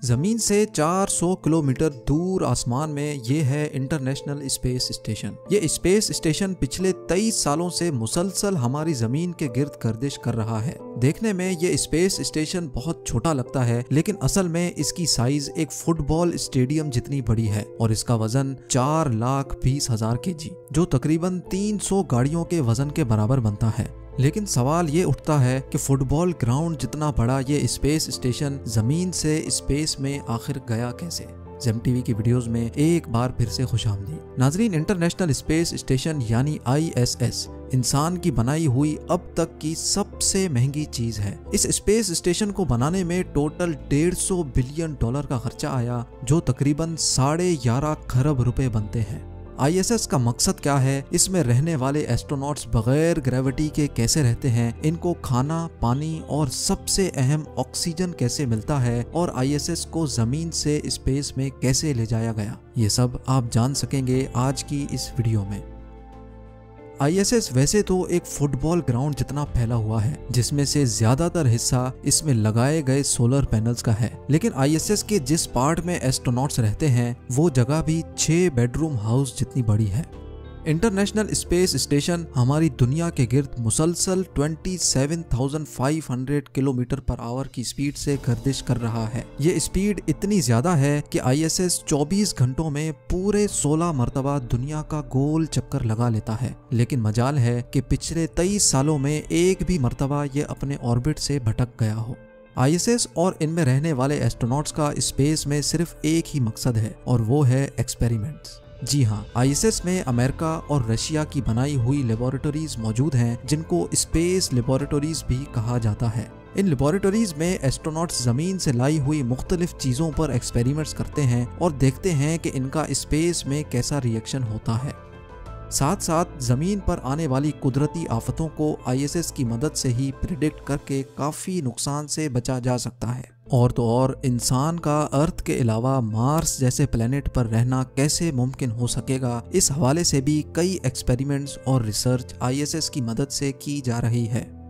जमीन से 400 किलोमीटर दूर आसमान में ये है इंटरनेशनल स्पेस स्टेशन। ये स्पेस स्टेशन पिछले 23 सालों से मुसलसल हमारी जमीन के गिर्द गर्दिश कर रहा है। देखने में ये स्पेस स्टेशन बहुत छोटा लगता है, लेकिन असल में इसकी साइज एक फुटबॉल स्टेडियम जितनी बड़ी है और इसका वजन 4,20,000 kg, जो तकरीबन 300 गाड़ियों के वजन के बराबर बनता है। लेकिन सवाल ये उठता है कि फुटबॉल ग्राउंड जितना बड़ा ये स्पेस स्टेशन जमीन से स्पेस में आखिर गया कैसे। जेम टीवी की वीडियोस में एक बार फिर से खुशामदीद। नाजरीन, इंटरनेशनल स्पेस स्टेशन यानी ISS इंसान की बनाई हुई अब तक की सबसे महंगी चीज है। इस स्पेस स्टेशन को बनाने में टोटल $150 बिलियन का खर्चा आया, जो तकरीबन 11.5 खरब रुपए बनते हैं। ISS का मकसद क्या है, इसमें रहने वाले एस्ट्रोनॉट्स बगैर ग्रेविटी के कैसे रहते हैं, इनको खाना, पानी और सबसे अहम ऑक्सीजन कैसे मिलता है और ISS को जमीन से स्पेस में कैसे ले जाया गया, ये सब आप जान सकेंगे आज की इस वीडियो में। ISS वैसे तो एक फुटबॉल ग्राउंड जितना फैला हुआ है, जिसमें से ज्यादातर हिस्सा इसमें लगाए गए सोलर पैनल्स का है। लेकिन ISS के जिस पार्ट में एस्ट्रोनॉट्स रहते हैं वो जगह भी 6 बेडरूम हाउस जितनी बड़ी है। इंटरनेशनल स्पेस स्टेशन हमारी दुनिया के गिर्द मुसलसल 27,500 किलोमीटर पर आवर की स्पीड से गर्दिश कर रहा है। ये स्पीड इतनी ज्यादा है कि ISS 24 घंटों में पूरे 16 मरतबा दुनिया का गोल चक्कर लगा लेता है। लेकिन मजाल है कि पिछले 23 सालों में एक भी मरतबा ये अपने ऑर्बिट से भटक गया हो। ISS और इनमें रहने वाले एस्ट्रोनॉट्स का स्पेस में सिर्फ एक ही मकसद है और वो है एक्सपेरिमेंट्स। जी हाँ, ISS में अमेरिका और रशिया की बनाई हुई लेबोरेटरीज मौजूद हैं, जिनको स्पेस लेबोरेटरीज भी कहा जाता है। इन लेबोरेटरीज में एस्ट्रोनॉट्स जमीन से लाई हुई मुख्तलिफ चीजों पर एक्सपेरिमेंट्स करते हैं और देखते हैं कि इनका स्पेस में कैसा रिएक्शन होता है। साथ साथ जमीन पर आने वाली कुदरती आफतों को ISS की मदद से ही प्रिडिक्ट करके काफी नुकसान से बचा जा सकता है। और तो और इंसान का अर्थ के अलावा मार्स जैसे प्लेनेट पर रहना कैसे मुमकिन हो सकेगा, इस हवाले से भी कई एक्सपेरिमेंट्स और रिसर्च ISS की मदद से की जा रही है।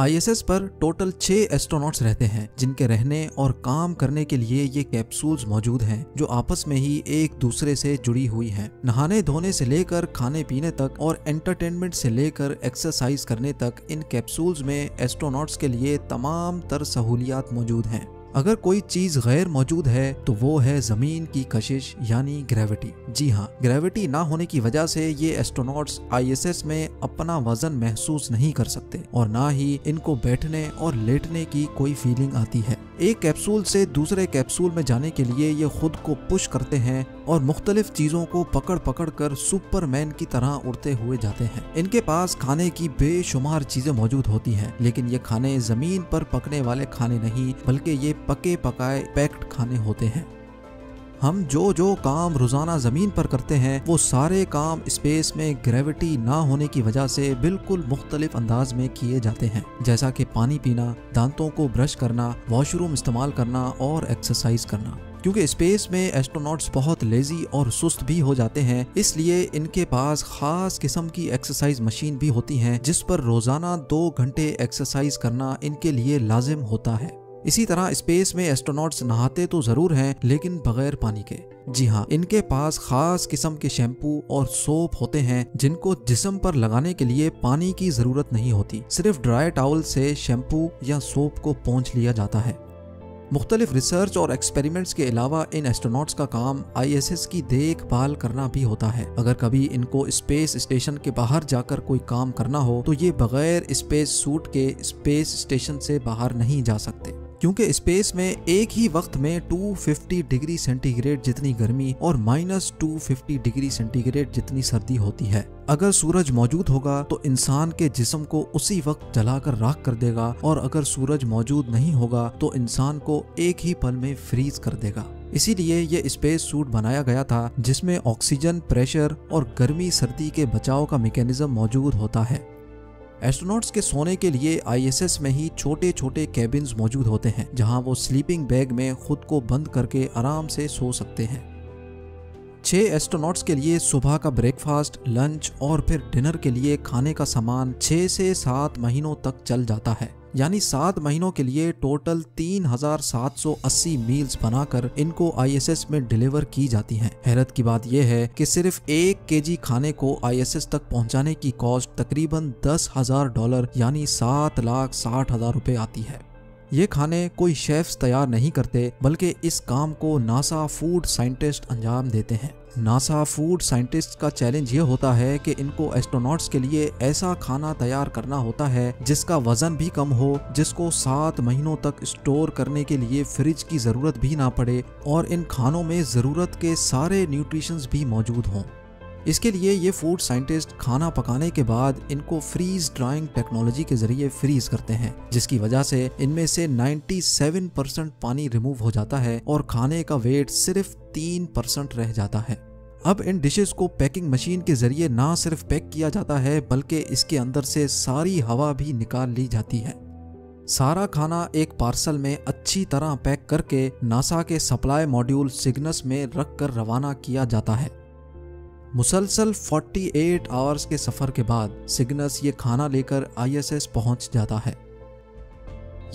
ISS पर टोटल 6 एस्ट्रोनॉट्स रहते हैं, जिनके रहने और काम करने के लिए ये कैप्सूल्स मौजूद हैं, जो आपस में ही एक दूसरे से जुड़ी हुई हैं। नहाने धोने से लेकर खाने पीने तक और एंटरटेनमेंट से लेकर एक्सरसाइज करने तक इन कैप्सूल्स में एस्ट्रोनॉट्स के लिए तमाम तर सहूलियात मौजूद हैं। अगर कोई चीज गैर मौजूद है तो वो है जमीन की कशिश यानी ग्रेविटी। जी हाँ, ग्रेविटी ना होने की वजह से ये एस्ट्रोनॉट्स ISS में अपना वजन महसूस नहीं कर सकते और ना ही इनको बैठने और लेटने की कोई फीलिंग आती है। एक कैप्सूल से दूसरे कैप्सूल में जाने के लिए ये खुद को पुश करते हैं और मुख्तलिफ चीजों को पकड़ पकड़ कर सुपरमैन की तरह उड़ते हुए जाते हैं। इनके पास खाने की बेशुमार चीजें मौजूद होती हैं, लेकिन ये खाने जमीन पर पकने वाले खाने नहीं, बल्कि ये पके पकाए पैक्ड खाने होते हैं। हम जो काम रोजाना जमीन पर करते हैं वो सारे काम स्पेस में ग्रेविटी ना होने की वजह से बिल्कुल मुख्तलिफ अंदाज में किए जाते हैं, जैसा कि पानी पीना, दांतों को ब्रश करना, वॉशरूम इस्तेमाल करना और एक्सरसाइज करना। क्योंकि स्पेस में एस्ट्रोनॉट्स बहुत लेजी और सुस्त भी हो जाते हैं, इसलिए इनके पास खास किस्म की एक्सरसाइज मशीन भी होती हैं, जिस पर रोजाना 2 घंटे एक्सरसाइज करना इनके लिए लाजिम होता है। इसी तरह स्पेस में एस्ट्रोनॉट्स नहाते तो जरूर हैं, लेकिन बगैर पानी के। जी हाँ, इनके पास खास किस्म के शैम्पू और सोप होते हैं, जिनको जिस्म पर लगाने के लिए पानी की जरूरत नहीं होती। सिर्फ ड्राई टॉवल से शैम्पू या सोप को पोंछ लिया जाता है। मुख्तलिफ रिसर्च और एक्सपेरिमेंट्स के अलावा इन एस्ट्रोनॉट्स का काम ISS की देखभाल करना भी होता है। अगर कभी इनको स्पेस स्टेशन के बाहर जाकर कोई काम करना हो तो ये बगैर स्पेस सूट के स्पेस स्टेशन से बाहर नहीं जा सकते, क्योंकि स्पेस में एक ही वक्त में 250 डिग्री सेंटीग्रेड जितनी गर्मी और -250 डिग्री सेंटीग्रेड जितनी सर्दी होती है। अगर सूरज मौजूद होगा तो इंसान के जिस्म को उसी वक्त जलाकर राख कर देगा, और अगर सूरज मौजूद नहीं होगा तो इंसान को एक ही पल में फ्रीज कर देगा। इसीलिए ये स्पेस सूट बनाया गया था, जिसमें ऑक्सीजन, प्रेशर और गर्मी सर्दी के बचाव का मैकेनिज्म मौजूद होता है। एस्ट्रोनॉट्स के सोने के लिए ISS में ही छोटे छोटे कैबिन्स मौजूद होते हैं, जहां वो स्लीपिंग बैग में खुद को बंद करके आराम से सो सकते हैं। 6 एस्ट्रोनॉट्स के लिए सुबह का ब्रेकफास्ट, लंच और फिर डिनर के लिए खाने का सामान 6 से 7 महीनों तक चल जाता है। यानी 7 महीनों के लिए टोटल 3780 मील्स बनाकर इनको ISS में डिलीवर की जाती हैं। हैरत की बात यह है कि सिर्फ 1 केजी खाने को ISS तक पहुंचाने की कॉस्ट तकरीबन $10,000 यानी 7,60,000 रुपए आती है। ये खाने कोई शेफ्स तैयार नहीं करते, बल्कि इस काम को नासा फूड साइंटिस्ट अंजाम देते हैं। नासा फूड साइंटिस्ट का चैलेंज ये होता है कि इनको एस्ट्रोनॉट्स के लिए ऐसा खाना तैयार करना होता है जिसका वजन भी कम हो, जिसको 7 महीनों तक स्टोर करने के लिए फ्रिज की जरूरत भी ना पड़े और इन खानों में जरूरत के सारे न्यूट्रिशंस भी मौजूद हों। इसके लिए ये फूड साइंटिस्ट खाना पकाने के बाद इनको फ्रीज ड्राइंग टेक्नोलॉजी के जरिए फ्रीज करते हैं, जिसकी वजह से इनमें से 97% पानी रिमूव हो जाता है और खाने का वेट सिर्फ 3% रह जाता है। अब इन डिशेस को पैकिंग मशीन के जरिए ना सिर्फ पैक किया जाता है, बल्कि इसके अंदर से सारी हवा भी निकाल ली जाती है। सारा खाना एक पार्सल में अच्छी तरह पैक करके नासा के सप्लाई मॉड्यूल सिग्नस में रख कर रवाना किया जाता है। मुसलसल 48 आवर्स के सफर के बाद सिग्नस ये खाना लेकर ISS पहुंच जाता है।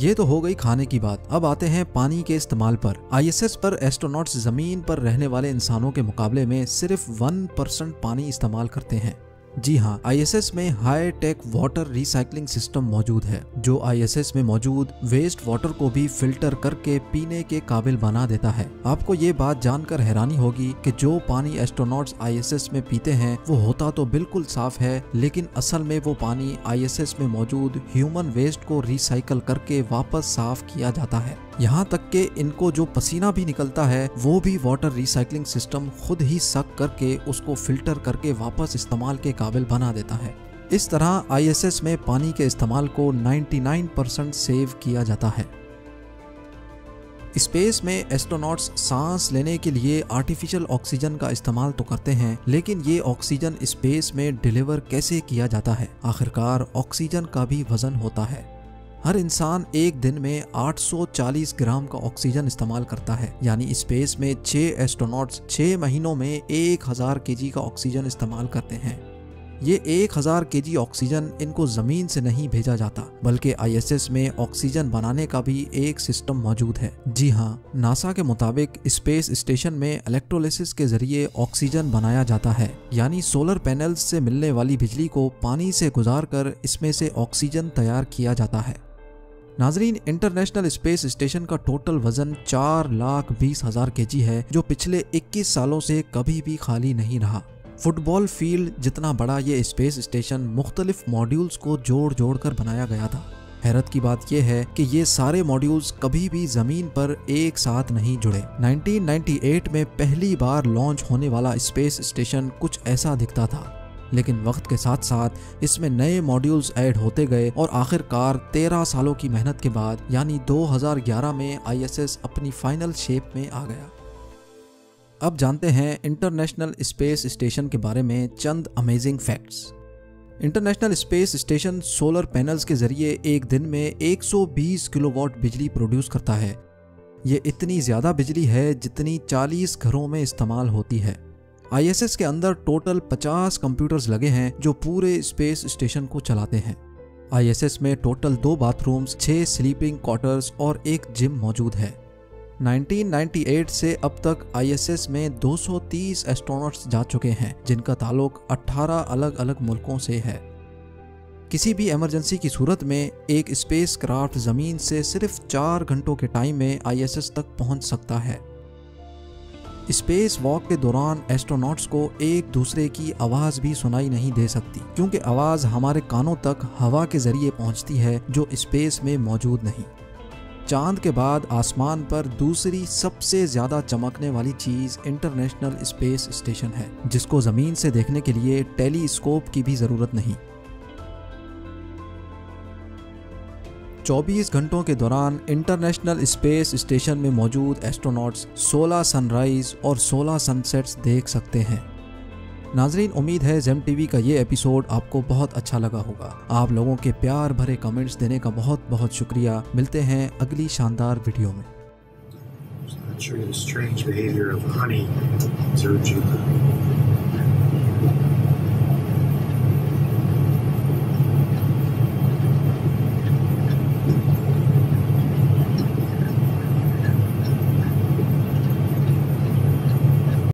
ये तो हो गई खाने की बात। अब आते हैं पानी के इस्तेमाल पर। ISS पर एस्ट्रोनॉट्स जमीन पर रहने वाले इंसानों के मुकाबले में सिर्फ 1% पानी इस्तेमाल करते हैं। जी हाँ, ISS में high tech water recycling system मौजूद है, जो ISS में मौजूद वेस्ट वाटर को भी फिल्टर करके पीने के काबिल बना देता है। आपको ये बात जानकर हैरानी होगी कि जो पानी एस्ट्रोनॉट्स ISS में पीते हैं वो होता तो बिल्कुल साफ है, लेकिन असल में वो पानी ISS में मौजूद ह्यूमन वेस्ट को रिसाइकल करके वापस साफ किया जाता है। यहाँ तक कि इनको जो पसीना भी निकलता है वो भी वाटर रिसाइकलिंग सिस्टम खुद ही सक करके उसको फिल्टर करके वापस इस्तेमाल के काबिल बना देता है। इस तरह ISS में पानी के इस्तेमाल को 99% सेव किया जाता है। स्पेस में एस्ट्रोनॉट्स सांस लेने के लिए आर्टिफिशियल ऑक्सीजन का इस्तेमाल तो करते हैं, लेकिन ये ऑक्सीजन स्पेस में डिलीवर कैसे किया जाता है? आखिरकार ऑक्सीजन का भी वजन होता है। हर इंसान एक दिन में 840 ग्राम का ऑक्सीजन इस्तेमाल करता है, यानी स्पेस में 6 एस्ट्रोनॉट्स 6 महीनों में 1000 केजी का ऑक्सीजन इस्तेमाल करते हैं। ये 1000 केजी ऑक्सीजन इनको जमीन से नहीं भेजा जाता, बल्कि ISS में ऑक्सीजन बनाने का भी एक सिस्टम मौजूद है। जी हाँ, नासा के मुताबिक स्पेस स्टेशन में इलेक्ट्रोलिसिस के जरिए ऑक्सीजन बनाया जाता है, यानी सोलर पैनल्स से मिलने वाली बिजली को पानी से गुजारकर इसमें से ऑक्सीजन तैयार किया जाता है। नाजरीन, इंटरनेशनल स्पेस स्टेशन का टोटल वजन 4,20,000 केजी है, जो पिछले 21 सालों से कभी भी खाली नहीं रहा। फुटबॉल फील्ड जितना बड़ा ये स्पेस स्टेशन मुख्तलिफ मॉड्यूल्स को जोड़ जोड़ कर बनाया गया था। हैरत की बात यह है कि ये सारे मॉड्यूल्स कभी भी जमीन पर एक साथ नहीं जुड़े। 1998 में पहली बार लॉन्च होने वाला स्पेस स्टेशन कुछ ऐसा दिखता था, लेकिन वक्त के साथ साथ इसमें नए मॉड्यूल्स ऐड होते गए और आखिरकार 13 सालों की मेहनत के बाद यानी 2011 में ISS अपनी फाइनल शेप में आ गया। अब जानते हैं इंटरनेशनल स्पेस स्टेशन के बारे में चंद amazing facts. International space station solar panels के जरिए एक दिन में 120 किलोवाट बिजली प्रोड्यूस करता है। ये इतनी ज़्यादा बिजली है जितनी 40 घरों में इस्तेमाल होती है। ISS के अंदर टोटल 50 कंप्यूटर्स लगे हैं जो पूरे स्पेस स्टेशन को चलाते हैं। ISS में टोटल 2 बाथरूम्स, 6 स्लीपिंग क्वार्टर्स और एक जिम मौजूद है। 1998 से अब तक ISS में 230 एस्ट्रोनॉट्स जा चुके हैं, जिनका ताल्लुक 18 अलग अलग मुल्कों से है। किसी भी इमरजेंसी की सूरत में एक स्पेस क्राफ्ट जमीन से सिर्फ 4 घंटों के टाइम में ISS तक पहुंच सकता है। स्पेस वॉक के दौरान एस्ट्रोनॉट्स को एक दूसरे की आवाज़ भी सुनाई नहीं दे सकती, क्योंकि आवाज़ हमारे कानों तक हवा के जरिए पहुंचती है, जो स्पेस में मौजूद नहीं। चांद के बाद आसमान पर दूसरी सबसे ज़्यादा चमकने वाली चीज़ इंटरनेशनल स्पेस स्टेशन है, जिसको ज़मीन से देखने के लिए टेलीस्कोप की भी ज़रूरत नहीं। 24 घंटों के दौरान इंटरनेशनल स्पेस स्टेशन में मौजूद एस्ट्रोनॉट्स 16 सनराइज और 16 सनसेट्स देख सकते हैं। नाजरीन, उम्मीद है ज़ेम टीवी का ये एपिसोड आपको बहुत अच्छा लगा होगा। आप लोगों के प्यार भरे कमेंट्स देने का बहुत बहुत शुक्रिया। मिलते हैं अगली शानदार वीडियो में।